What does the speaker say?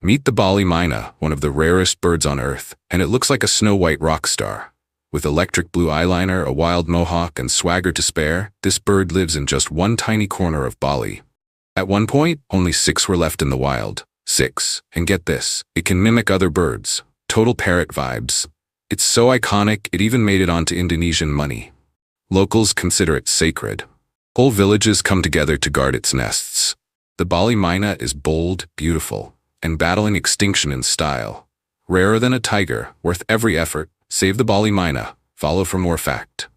Meet the Bali myna, one of the rarest birds on Earth, and it looks like a snow-white rock star. With electric blue eyeliner, a wild mohawk, and swagger to spare, this bird lives in just one tiny corner of Bali. At one point, only 6 were left in the wild. 6. And get this, it can mimic other birds. Total parrot vibes. It's so iconic, it even made it onto Indonesian money. Locals consider it sacred. Whole villages come together to guard its nests. The Bali myna is bold, beautiful, and battling extinction in style. Rarer than a tiger, worth every effort. Save the Bali myna. Follow for more fact.